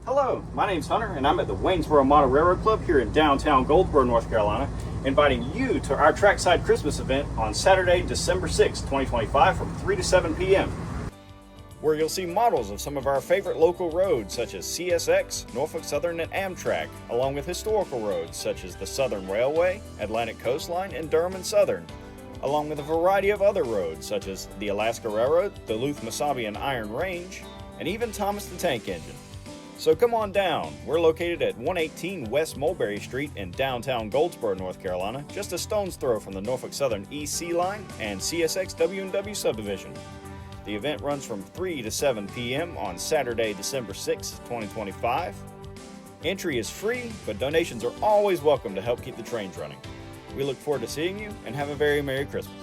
Hello, my name's Hunter, and I'm at the Waynesborough Model Railroad Club here in downtown Goldsboro, North Carolina, inviting you to our Trackside Christmas event on Saturday, December 6, 2025 from 3 to 7 p.m. where you'll see models of some of our favorite local roads such as CSX, Norfolk Southern, and Amtrak, along with historical roads such as the Southern Railway, Atlantic Coastline, and Durham and Southern, along with a variety of other roads such as the Alaska Railroad, the Duluth-Mesabi and Iron Range, and even Thomas the Tank Engine. So come on down. We're located at 118 West Mulberry Street in downtown Goldsboro, North Carolina, just a stone's throw from the Norfolk Southern EC line and CSX W subdivision. The event runs from 3 to 7 p.m. on Saturday, December 6, 2025. Entry is free, but donations are always welcome to help keep the trains running. We look forward to seeing you and have a very Merry Christmas.